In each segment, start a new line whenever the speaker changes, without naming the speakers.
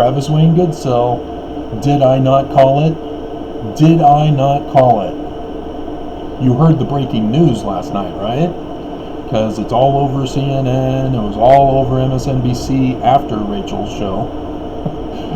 Travis Wayne Goodsill. Did I not call it? Did I not call it? You heard the breaking news last night, right? Because it's all over CNN. It was all over MSNBC after Rachel's show.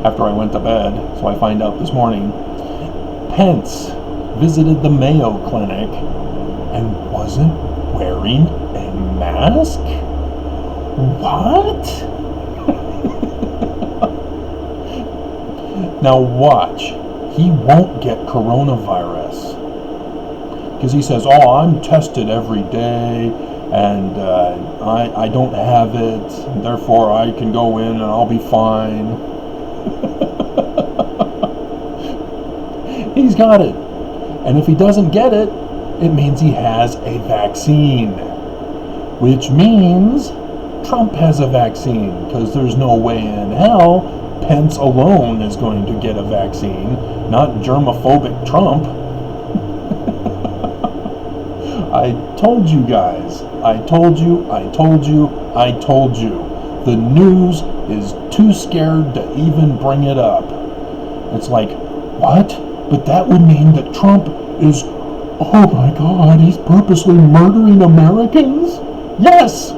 After I went to bed. So I find out this morning. Pence visited the Mayo Clinic and wasn't wearing a mask? What? Now watch. He won't get coronavirus. Because he says, oh, I'm tested every day, and I don't have it, therefore I can go in and I'll be fine. He's got it. And if he doesn't get it, it means he has a vaccine. Which means Trump has a vaccine, because there's no way in hell Pence alone is going to get a vaccine, not germophobic Trump. I told you guys. I told you. The news is too scared to even bring it up. It's like, what? But that would mean that Trump is, oh my God, he's purposely murdering Americans? Yes!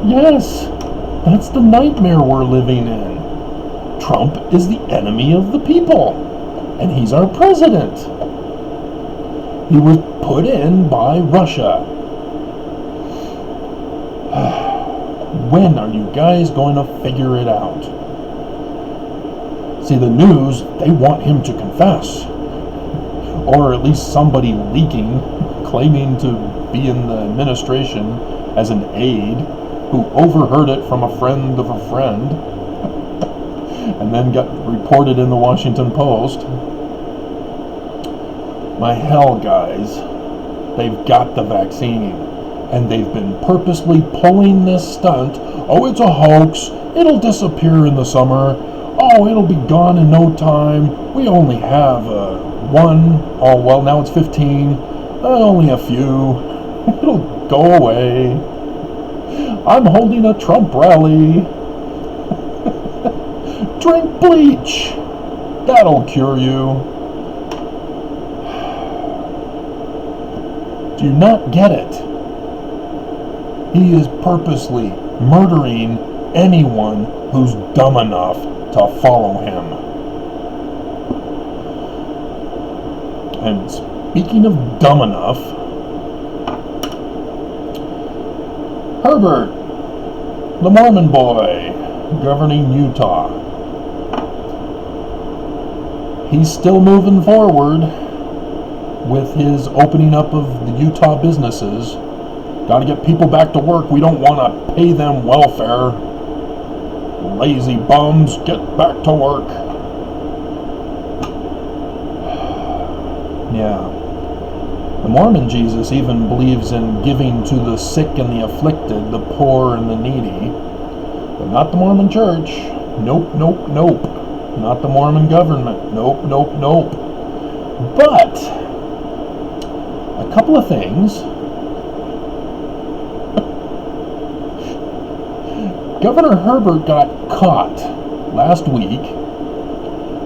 Yes, that's the nightmare we're living in. Trump is the enemy of the people, and he's our president. He was put in by Russia. When are you guys going to figure it out? See, the news, they want him to confess. Or at least somebody leaking, claiming to be in the administration as an aide, who overheard it from a friend of a friend, and then got reported in the Washington Post. My hell, guys. They've got the vaccine, and they've been purposely pulling this stunt. Oh, it's a hoax. It'll disappear in the summer. Oh, it'll be gone in no time. We only have one. Oh, well, now it's 15. Only a few. It'll go away. I'm holding a Trump rally. Drink bleach. That'll cure you. Do you not get it? He is purposely murdering anyone who's dumb enough to follow him. And speaking of dumb enough, Herbert, the Mormon boy, governing Utah. He's still moving forward with his opening up of the Utah businesses. Got to get people back to work. We don't want to pay them welfare. Lazy bums, get back to work. Yeah. The Mormon Jesus even believes in giving to the sick and the afflicted, the poor and the needy. But not the Mormon church. Nope, nope, nope. Not the Mormon government. Nope, nope, nope. But a couple of things. Governor Herbert got caught last week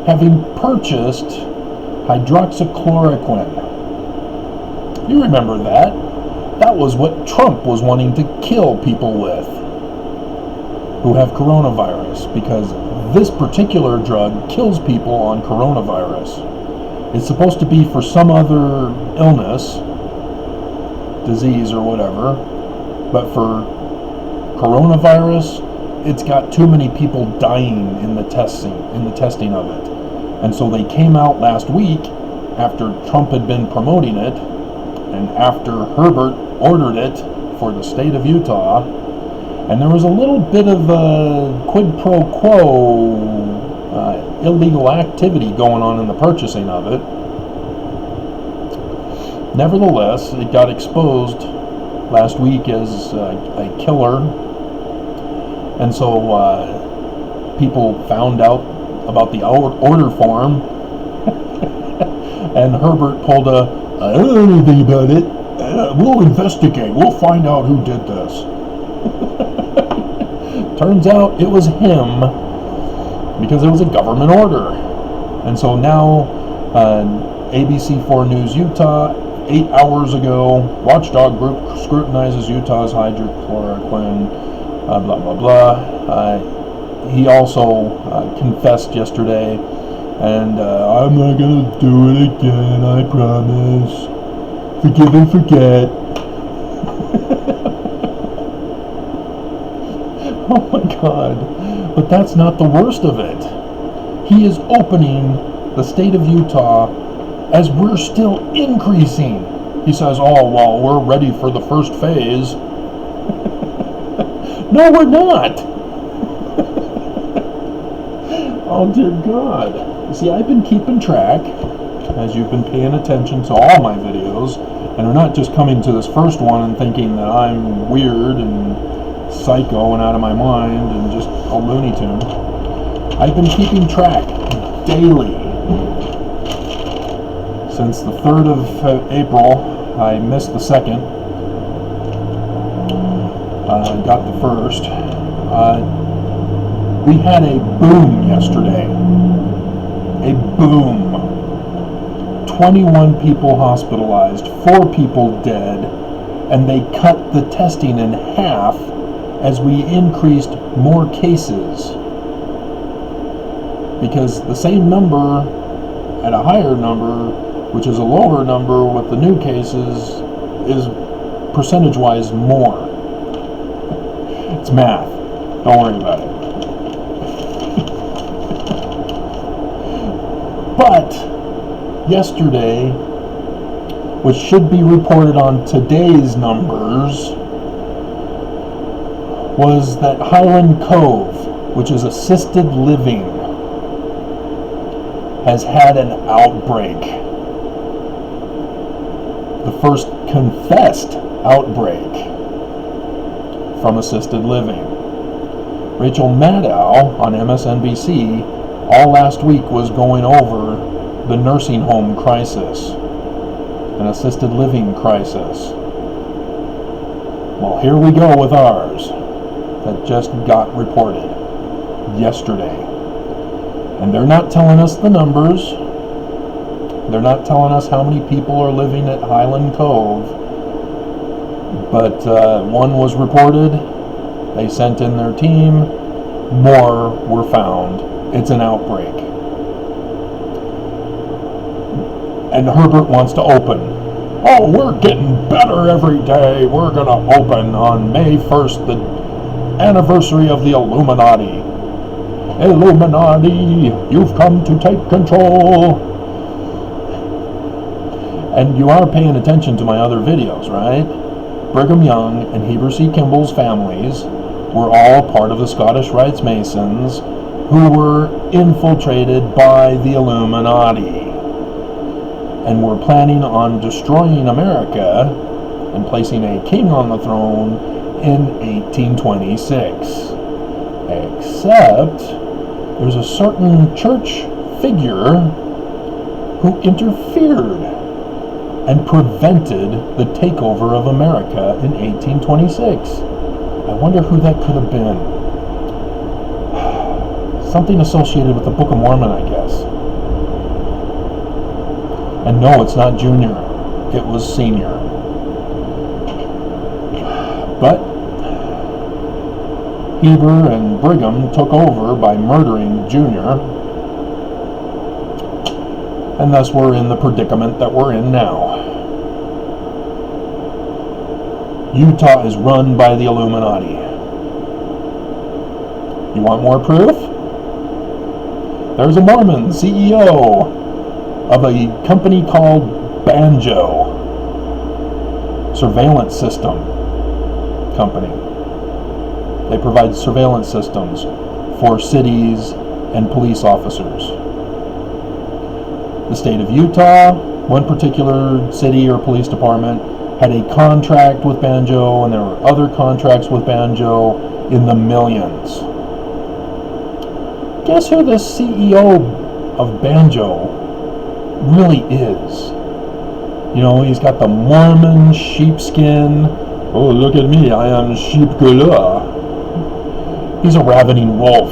having purchased hydroxychloroquine. You remember that? That was what Trump was wanting to kill people with who have coronavirus, because this particular drug kills people on coronavirus. It's supposed to be for some other illness, disease or whatever, but for coronavirus, it's got too many people dying in the testing of it. And so they came out last week after Trump had been promoting it, and after Herbert ordered it for the state of Utah, and there was a little bit of a quid pro quo illegal activity going on in the purchasing of it. Nevertheless, it got exposed last week as a killer, and so people found out about the order form, and Herbert pulled I don't know anything about it. I we'll investigate. We'll find out who did this. Turns out it was him because it was a government order. And so now ABC4 News Utah, 8 hours ago, watchdog group scrutinizes Utah's hydrochloroquine, blah, blah, blah. He also confessed yesterday, and I'm not going to do it again, I promise. Forgive and forget. Oh my God. But that's not the worst of it. He is opening the state of Utah as we're still increasing. He says, oh, well, we're ready for the first phase. No, we're not. Oh, dear God. You see, I've been keeping track, as you've been paying attention to all my videos, and are not just coming to this first one and thinking that I'm weird and psycho and out of my mind and just a Looney Tune. I've been keeping track daily since the 3rd of April. I missed the 2nd. Got the 1st. We had a boom yesterday. A boom. 21 people hospitalized, 4 people dead, and they cut the testing in half as we increased more cases. Because the same number at a higher number, which is a lower number with the new cases, is percentage-wise more. It's math. Don't worry about it. But yesterday, which should be reported on today's numbers, was that Highland Cove, which is assisted living, has had an outbreak. The first confessed outbreak from assisted living. Rachel Maddow on MSNBC all last week was going over the nursing home crisis, an assisted living crisis. Well, here we go with ours that just got reported yesterday. And they're not telling us the numbers. They're not telling us how many people are living at Highland Cove. But one was reported. They sent in their team. More were found. It's an outbreak. And Herbert wants to open. Oh, we're getting better every day. We're going to open on May 1st, the anniversary of the Illuminati. Illuminati, you've come to take control. And you are paying attention to my other videos, right? Brigham Young and Heber C. Kimball's families were all part of the Scottish Rites Masons who were infiltrated by the Illuminati and were planning on destroying America and placing a king on the throne in 1826. Except there's a certain church figure who interfered and prevented the takeover of America in 1826. I wonder who that could have been. Something associated with the Book of Mormon, I guess. And no, it's not Junior. It was Senior. But Heber and Brigham took over by murdering Junior, and thus we're in the predicament that we're in now. Utah is run by the Illuminati. You want more proof? There's a Mormon CEO of a company called Banjo, surveillance system company. They provide surveillance systems for cities and police officers. The state of Utah, one particular city or police department, had a contract with Banjo, and there were other contracts with Banjo in the millions. Guess who the CEO of Banjo really is? You know, he's got the Mormon sheepskin. Oh, look at me, I am sheep galore. He's a ravening wolf.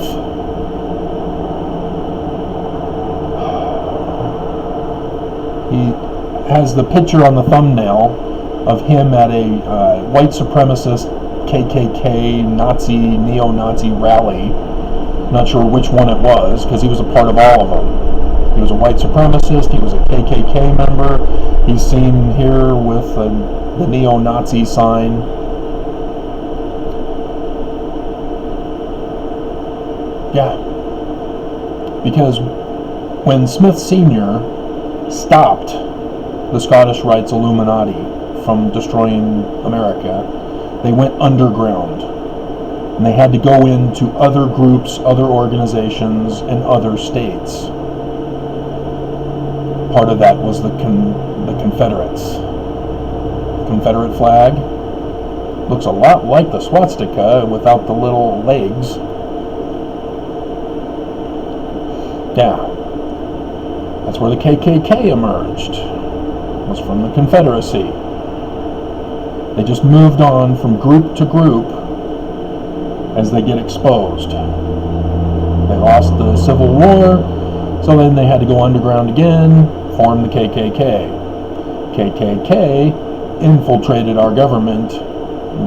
He has the picture on the thumbnail of him at a white supremacist KKK Nazi, neo-Nazi rally. Not sure which one it was, because he was a part of all of them. He was a white supremacist, he was a KKK member. He's seen here with the neo-Nazi sign. Yeah. Because when Smith Sr. stopped the Scottish Rites Illuminati from destroying America, they went underground. And they had to go into other groups, other organizations, in other states. Part of that was the Confederates. The Confederate flag looks a lot like the swastika without the little legs. Yeah. That's where the KKK emerged. It was from the Confederacy. They just moved on from group to group as they get exposed. They lost the Civil War, so then they had to go underground again, form the KKK. KKK infiltrated our government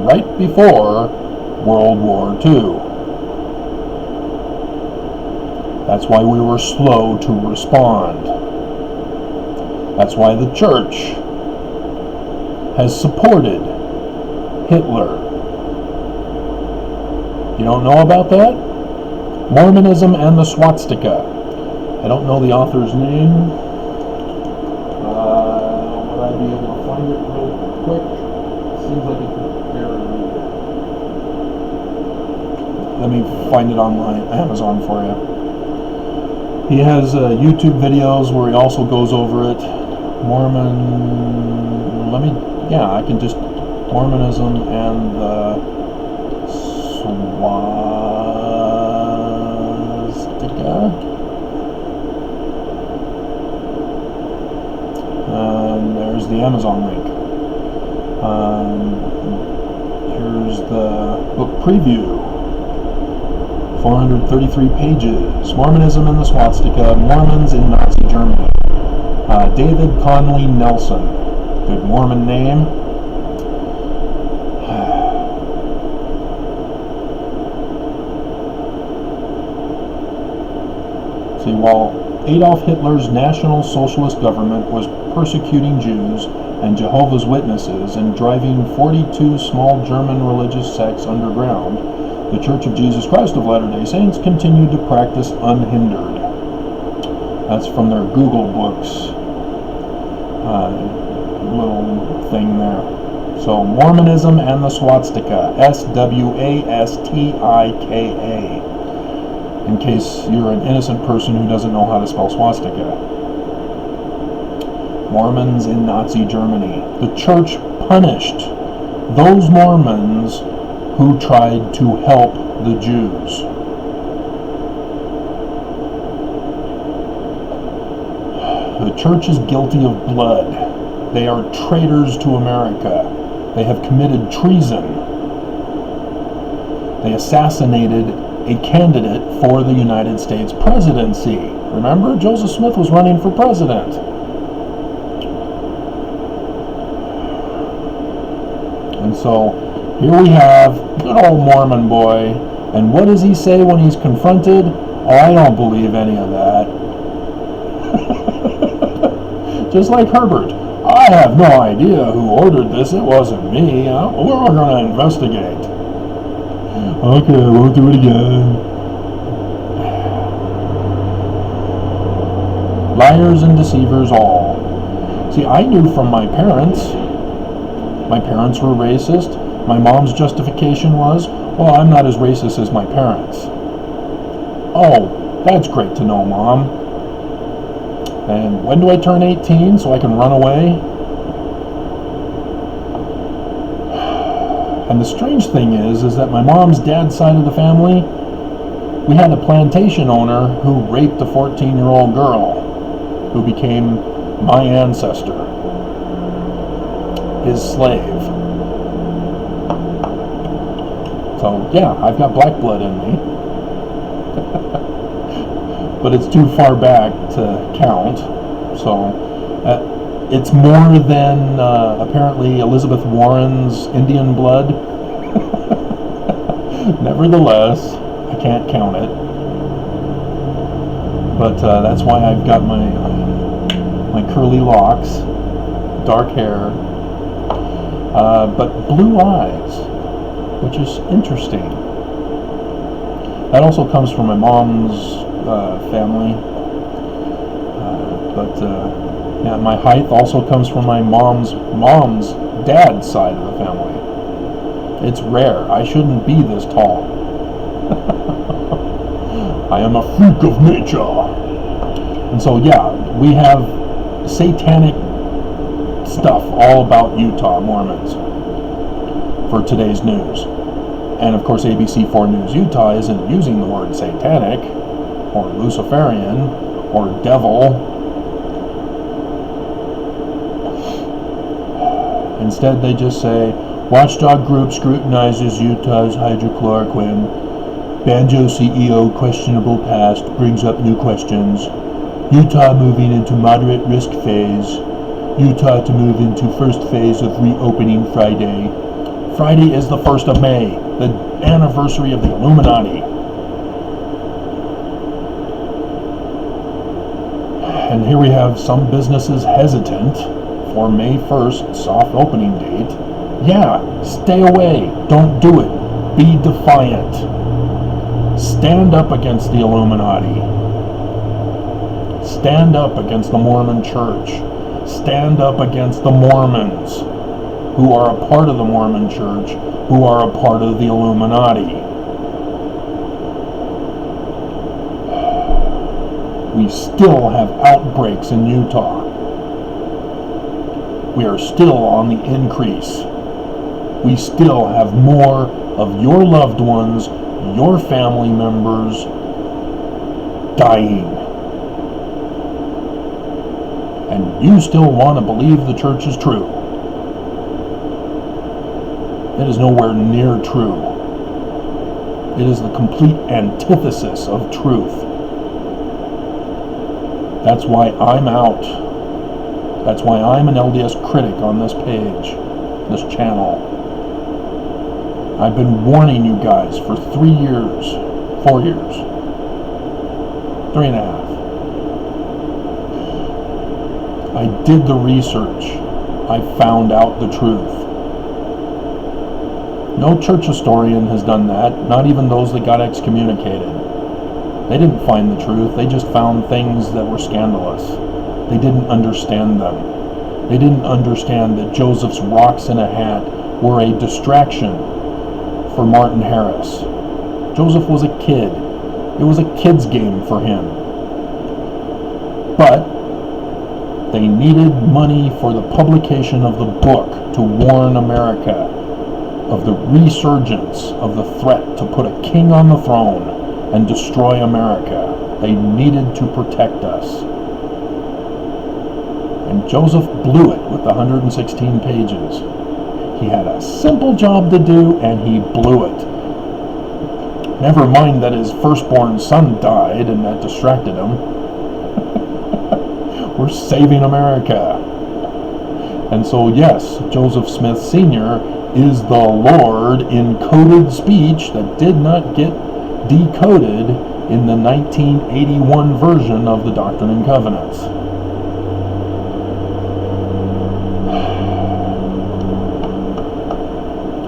right before World War II. That's why we were slow to respond. That's why the church has supported Hitler. You don't know about that? Mormonism and the swastika. I don't know the author's name. Would I be able to find it real quick? Seems like it's buried. Let me find it on my Amazon for you. He has YouTube videos where he also goes over it. I can just, Mormonism and the swastika. And there's the Amazon link. Here's the book preview. 433 pages. Mormonism and the swastika. Mormons in Nazi Germany. David Conley Nelson. Good Mormon name. See, while Adolf Hitler's National Socialist government was persecuting Jews and Jehovah's Witnesses and driving 42 small German religious sects underground, the Church of Jesus Christ of Latter-day Saints continued to practice unhindered. That's from their Google Books little thing there. So, Mormonism and the swastika. S-W-A-S-T-I-K-A. In case you're an innocent person who doesn't know how to spell swastika. Mormons in Nazi Germany. The church punished those Mormons who tried to help the Jews. The church is guilty of blood. They are traitors to America. They have committed treason. They assassinated a candidate for the United States presidency. Remember, Joseph Smith was running for president. And so, here we have good old Mormon boy, and what does he say when he's confronted? Oh, I don't believe any of that. Just like Herbert. I have no idea who ordered this. It wasn't me. We're going to investigate. Okay, I won't do it again. Liars and deceivers all. See, I knew from my parents. My parents were racist. My mom's justification was, well, I'm not as racist as my parents. Oh, that's great to know, Mom. And when do I turn 18 so I can run away? And the strange thing is that my mom's dad's side of the family, we had a plantation owner who raped a 14-year-old girl who became my ancestor. his slave. So, yeah, I've got black blood in me. But it's too far back to count. So, it's more than apparently Elizabeth Warren's Indian blood. Nevertheless, I can't count it. But that's why I've got my curly locks, dark hair, but blue eyes, which is interesting. That also comes from my mom's family, yeah, my height also comes from my mom's dad's side of the family. It's rare. I shouldn't be this tall. I am a freak of nature. And so, yeah, we have satanic stuff all about Utah Mormons for today's news. And of course, ABC4 News Utah isn't using the word satanic or Luciferian or devil. Instead, they just say, watchdog group scrutinizes Utah's hydrochloroquine. Banjo CEO questionable past brings up new questions. Utah moving into moderate risk phase. Utah to move into first phase of reopening Friday. Friday is the 1st of May, the anniversary of the Illuminati. And here we have some businesses hesitant for May 1st soft opening date. Yeah, stay away. Don't do it. Be defiant. Stand up against the Illuminati. Stand up against the Mormon Church. Stand up against the Mormons, who are a part of the Mormon Church, who are a part of the Illuminati. We still have outbreaks in Utah. We are still on the increase. We still have more of your loved ones, your family members, dying. And you still want to believe the church is true. It is nowhere near true. It is the complete antithesis of truth. That's why I'm out. That's why I'm an LDS critic on this page, this channel. I've been warning you guys for 3 years, 4 years, 3.5. I did the research. I found out the truth. No church historian has done that, not even those that got excommunicated. They didn't find the truth, they just found things that were scandalous. They didn't understand them. They didn't understand that Joseph's rocks in a hat were a distraction for Martin Harris. Joseph was a kid. It was a kid's game for him. But they needed money for the publication of the book to warn America of the resurgence of the threat to put a king on the throne and destroy America. They needed to protect us. And Joseph blew it with the 116 pages. He had a simple job to do, and he blew it. Never mind that his firstborn son died, and that distracted him. We're saving America. And so, yes, Joseph Smith Sr. is the Lord in coded speech that did not get decoded in the 1981 version of the Doctrine and Covenants.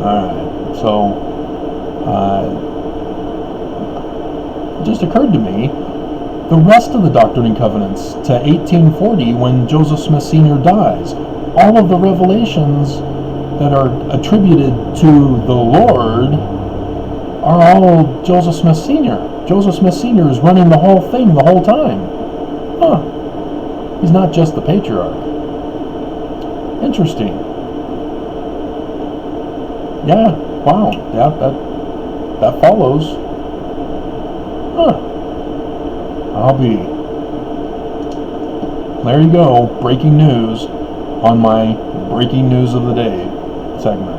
Alright, so it just occurred to me, the rest of the Doctrine and Covenants to 1840 when Joseph Smith Sr. dies, all of the revelations that are attributed to the Lord are all Joseph Smith Sr. Joseph Smith Sr. is running the whole thing the whole time. Huh. He's not just the patriarch. Interesting. Yeah, wow. Yeah, that follows. Huh. I'll be. There you go. Breaking news. on my breaking news of the day segment.